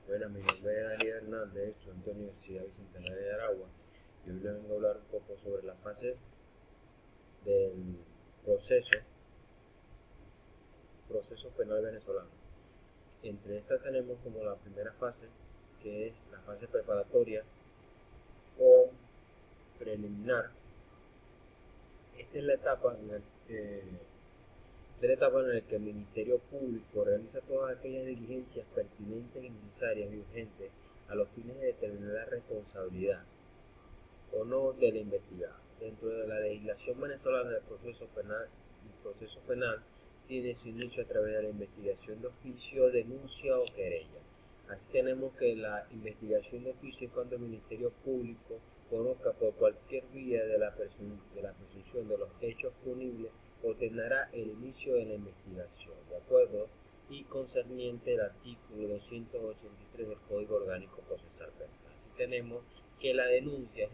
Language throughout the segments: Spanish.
Bueno, mi nombre es Daniel Hernández, estudiante de la Universidad Bicentenaria de Aragua, y hoy les vengo a hablar un poco sobre las fases del proceso, proceso penal venezolano. Entre estas tenemos como la primera fase, que es la fase preparatoria o preliminar. Esta es la etapa en la que el Ministerio Público realiza todas aquellas diligencias pertinentes y necesarias y urgentes a los fines de determinar la responsabilidad o no del investigado. Dentro de la legislación venezolana, el proceso penal tiene su inicio a través de la investigación de oficio, denuncia o querella. Así tenemos que la investigación de oficio es cuando el Ministerio Público conozca por cualquier vía de la presunción de los hechos punibles, ordenará el inicio de la investigación, ¿de acuerdo? Y concerniente al artículo 283 del Código Orgánico Procesal Penal. Así tenemos que la denuncia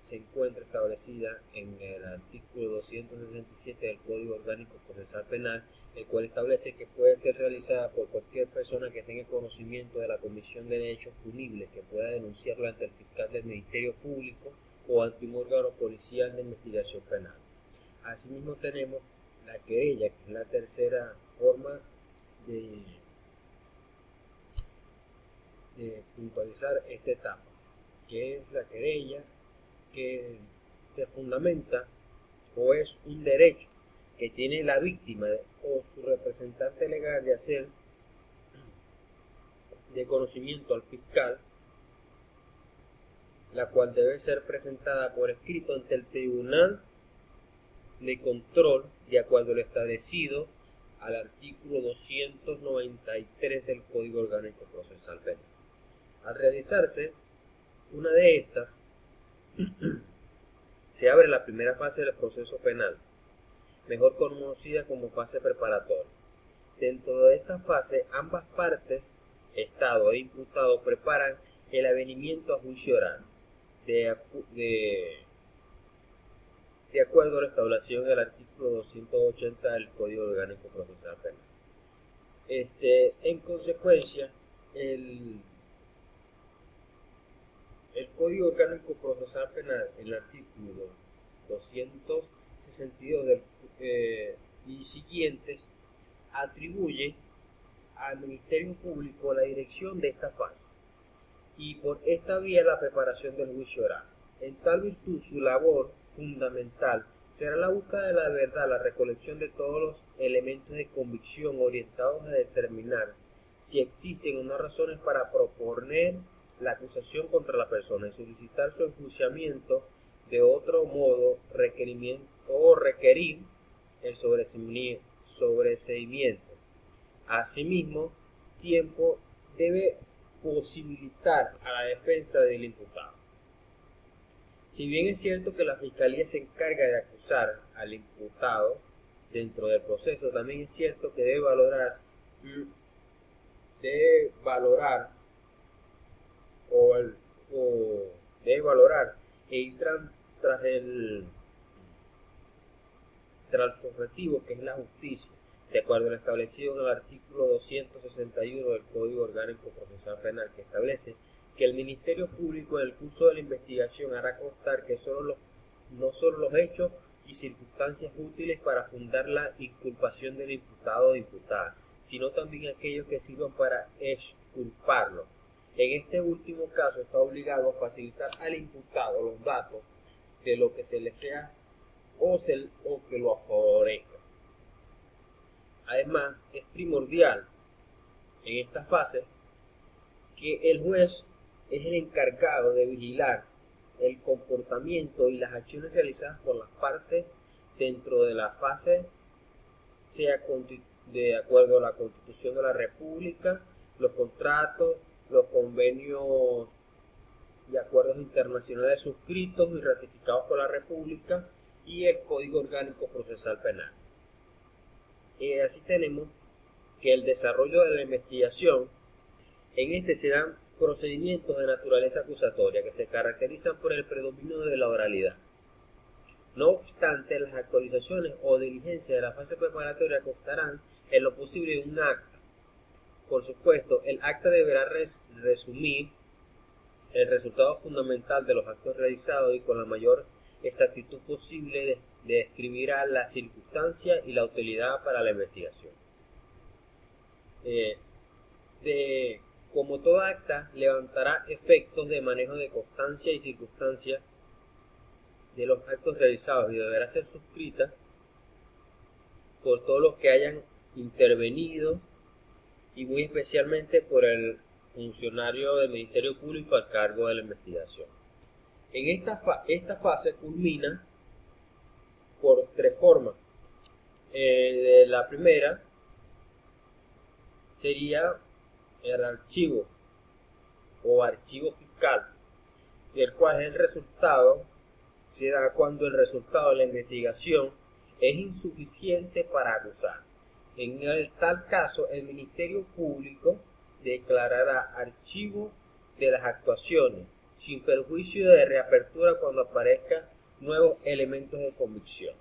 se encuentra establecida en el artículo 267 del Código Orgánico Procesal Penal, el cual establece que puede ser realizada por cualquier persona que tenga conocimiento de la comisión de hechos punibles, que pueda denunciarla ante el fiscal del Ministerio Público o ante un órgano policial de investigación penal. Asimismo tenemos la querella, que es la tercera forma de puntualizar esta etapa, que es la querella, que se fundamenta o es un derecho que tiene la víctima o su representante legal de hacer de conocimiento al fiscal, la cual debe ser presentada por escrito ante el tribunal de control de acuerdo a lo establecido al artículo 293 del Código Orgánico Procesal Penal. Al realizarse una de estas, se abre la primera fase del proceso penal, mejor conocida como fase preparatoria. Dentro de esta fase, ambas partes, Estado e imputado, preparan el avenimiento a juicio oral, de acuerdo a la establección del artículo 280 del Código Orgánico Procesal Penal. En consecuencia, el Código Orgánico Procesal Penal, en el artículo 262 y siguientes, atribuye al Ministerio Público la dirección de esta fase y por esta vía la preparación del juicio oral. En tal virtud, su labor fundamental será la búsqueda de la verdad, la recolección de todos los elementos de convicción orientados a determinar si existen o no razones para proponer la acusación contra la persona y solicitar su enjuiciamiento. De otro modo, requerir el sobreseimiento. Asimismo, tiempo debe posibilitar a la defensa del imputado. Si bien es cierto que la Fiscalía se encarga de acusar al imputado dentro del proceso, también es cierto que debe valorar e ir tras su objetivo, que es la justicia, de acuerdo al establecido en el artículo 261 del Código Orgánico Procesal Penal, que establece que el Ministerio Público en el curso de la investigación hará constar que no solo los hechos y circunstancias útiles para fundar la inculpación del imputado o imputada, sino también aquellos que sirvan para exculparlo. En este último caso está obligado a facilitar al imputado los datos de lo que se le sea o que lo favorezca. Además, es primordial en esta fase que el juez es el encargado de vigilar el comportamiento y las acciones realizadas por las partes dentro de la fase, sea de acuerdo a la Constitución de la República, los contratos, los convenios y acuerdos internacionales suscritos y ratificados por la República y el Código Orgánico Procesal Penal. Así tenemos que el desarrollo de la investigación, en este se dan procedimientos de naturaleza acusatoria que se caracterizan por el predominio de la oralidad. No obstante, las actualizaciones o diligencias de la fase preparatoria constarán en lo posible de un acta Por supuesto, el acta deberá resumir el resultado fundamental de los actos realizados y con la mayor exactitud posible describirá las circunstancias y la utilidad para la investigación. Como toda acta, levantará efectos de manejo de constancia y circunstancias de los actos realizados y deberá ser suscrita por todos los que hayan intervenido y muy especialmente por el funcionario del Ministerio Público al cargo de la investigación. En esta fase culmina por tres formas. La primera sería el archivo o archivo fiscal, del cual el resultado se da cuando el resultado de la investigación es insuficiente para acusar. En tal caso, el Ministerio Público declarará archivo de las actuaciones, sin perjuicio de reapertura cuando aparezcan nuevos elementos de convicción.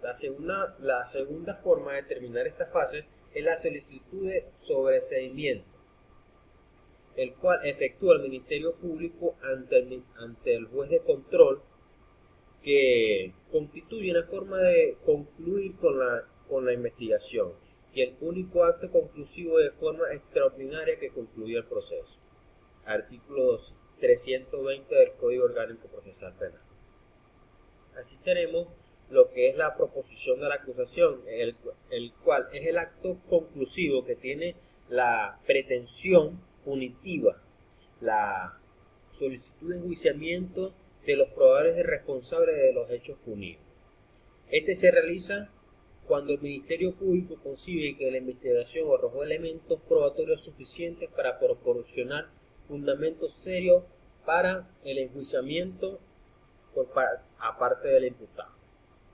La segunda forma de terminar esta fase es la solicitud de sobreseimiento, el cual efectúa el Ministerio Público ante el juez de control, que constituye una forma de concluir con la investigación y el único acto conclusivo de forma extraordinaria que concluye el proceso. Artículo 320 del Código Orgánico Procesal Penal. Así tenemos lo que es la proposición de la acusación, el cual es el acto conclusivo que tiene la pretensión punitiva, la solicitud de enjuiciamiento de los probables responsables de los hechos punidos. Este se realiza cuando el Ministerio Público concibe que la investigación arrojó elementos probatorios suficientes para proporcionar fundamentos serios para el enjuiciamiento aparte del imputado,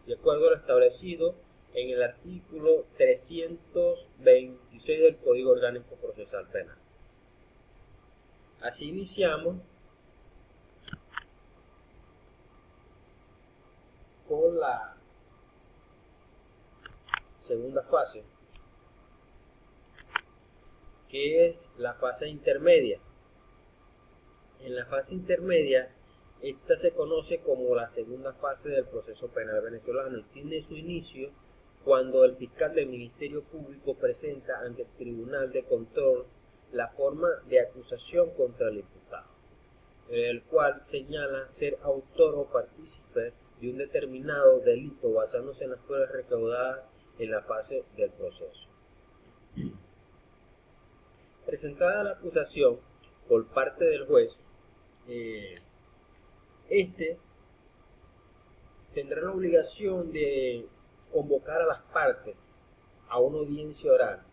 de acuerdo a lo establecido en el artículo 326 del Código Orgánico Procesal Penal. Así iniciamos con la segunda fase, que es la fase intermedia. En la fase intermedia, esta se conoce como la segunda fase del proceso penal venezolano y tiene su inicio cuando el fiscal del Ministerio Público presenta ante el Tribunal de Control la forma de acusación contra el imputado, el cual señala ser autor o partícipe de un determinado delito basándose en las pruebas recaudadas en la fase del proceso. Presentada la acusación por parte del juez, este tendrá la obligación de convocar a las partes a una audiencia oral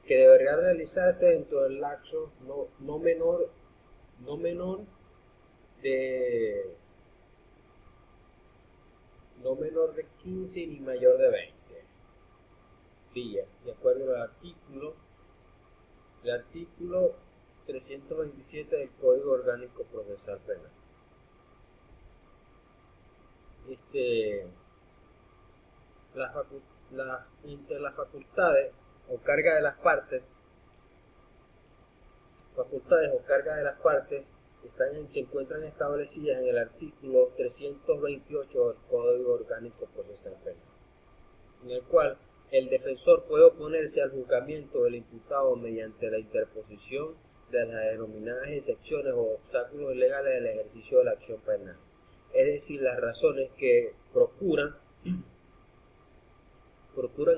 que deberá realizarse dentro del lapso no menor de 15 ni mayor de 20 días, de acuerdo al artículo 327 del Código Orgánico Procesal Penal. Entre las facultades o carga de las partes se encuentran establecidas en el artículo 328 del Código Orgánico Procesal Penal, en el cual el defensor puede oponerse al juzgamiento del imputado mediante la interposición de las denominadas excepciones o obstáculos legales del ejercicio de la acción penal, es decir, las razones que procuran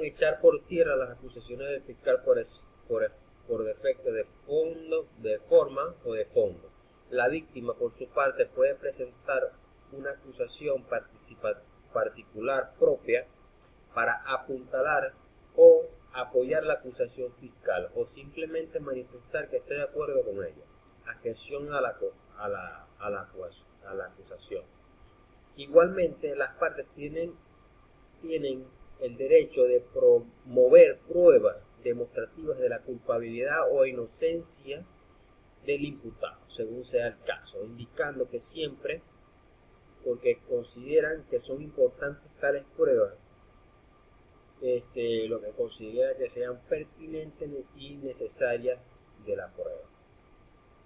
echar por tierra las acusaciones del fiscal por defecto de forma o de fondo. La víctima, por su parte, puede presentar una acusación particular propia para apuntalar o apoyar la acusación fiscal o simplemente manifestar que está de acuerdo con ella, adhesión a la acusación. Igualmente, las partes tienen el derecho de promover pruebas demostrativas de la culpabilidad o inocencia del imputado, según sea el caso, indicando que siempre, porque consideran que son importantes tales pruebas, lo que considera que sean pertinentes y necesarias de la prueba.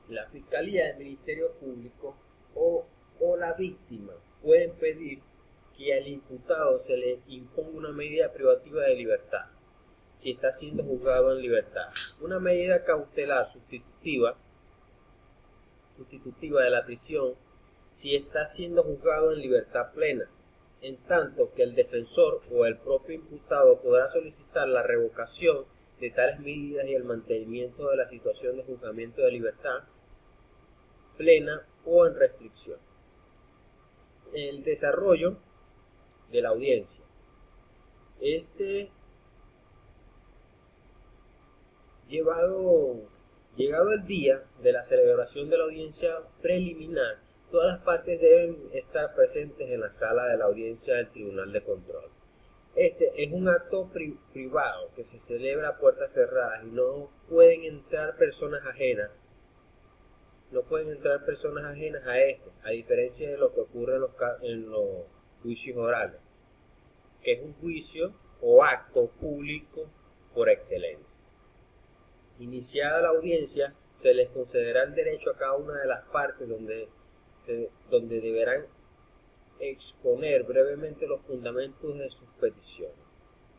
La Fiscalía del Ministerio Público o la víctima pueden pedir que al imputado se le imponga una medida privativa de libertad si está siendo juzgado en libertad. Una medida cautelar sustitutiva de la prisión si está siendo juzgado en libertad plena, en tanto que el defensor o el propio imputado podrá solicitar la revocación de tales medidas y el mantenimiento de la situación de juzgamiento de libertad plena o en restricción. El desarrollo de la audiencia. Llegado el día de la celebración de la audiencia preliminar, todas las partes deben estar presentes en la sala de la audiencia del Tribunal de Control. Este es un acto privado que se celebra a puertas cerradas y no pueden entrar personas ajenas. A este, a diferencia de lo que ocurre en los juicios orales, que es un juicio o acto público por excelencia. Iniciada la audiencia, se les concederá el derecho a cada una de las partes donde deberán exponer brevemente los fundamentos de sus peticiones.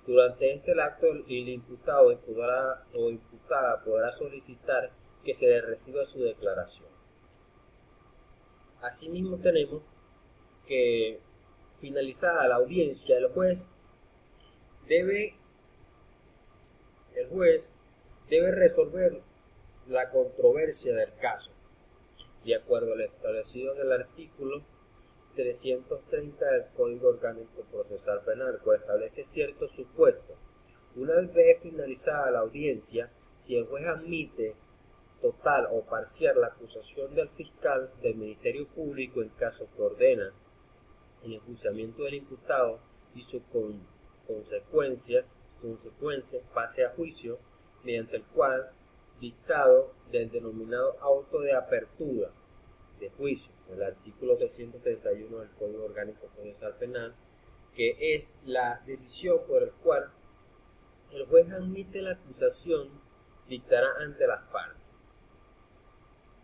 Durante este acto, el imputado o imputada podrá solicitar que se le reciba su declaración. Asimismo, tenemos que, finalizada la audiencia, el juez debe resolver la controversia del caso, de acuerdo a lo establecido en el artículo 330 del Código Orgánico Procesal Penal, que establece ciertos supuestos. Una vez finalizada la audiencia, si el juez admite total o parcial la acusación del fiscal del Ministerio Público en caso que ordena el enjuiciamiento del imputado y su consecuencia pase a juicio, mediante el cual dictado del denominado auto de apertura de juicio, el artículo 331 del Código Orgánico Procesal Penal, que es la decisión por el cual el juez admite la acusación, dictará ante las partes.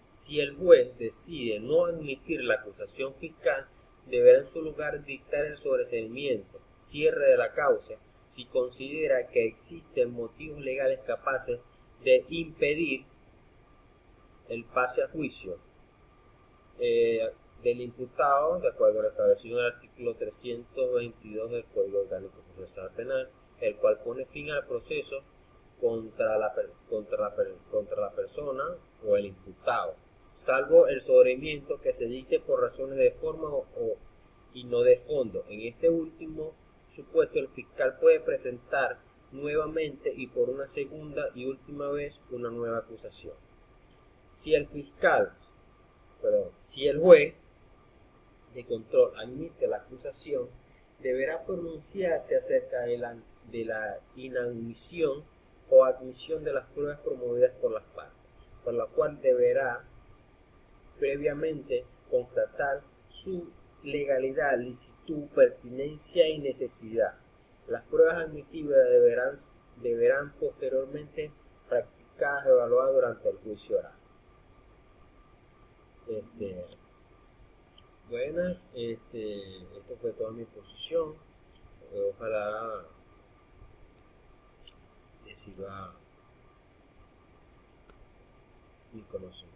Si el juez decide no admitir la acusación fiscal, deberá en su lugar dictar el sobreseimiento, cierre de la causa, si considera que existen motivos legales capaces de impedir el pase a juicio del imputado, de acuerdo a lo establecido en el artículo 322 del Código Orgánico Procesal Penal, el cual pone fin al proceso contra la persona o el imputado, salvo el sobreseimiento que se dicte por razones de forma y no de fondo. En este último supuesto, el fiscal puede presentar nuevamente y por una segunda y última vez una nueva acusación. Si el juez de control admite la acusación, deberá pronunciarse acerca de la inadmisión o admisión de las pruebas promovidas por las partes, por la cual deberá previamente constatar su legalidad, licitud, pertinencia y necesidad. Las pruebas admitidas deberán posteriormente practicadas y evaluadas durante el juicio oral. Buenas, esto fue toda mi exposición. Ojalá les sirva mi conocimiento.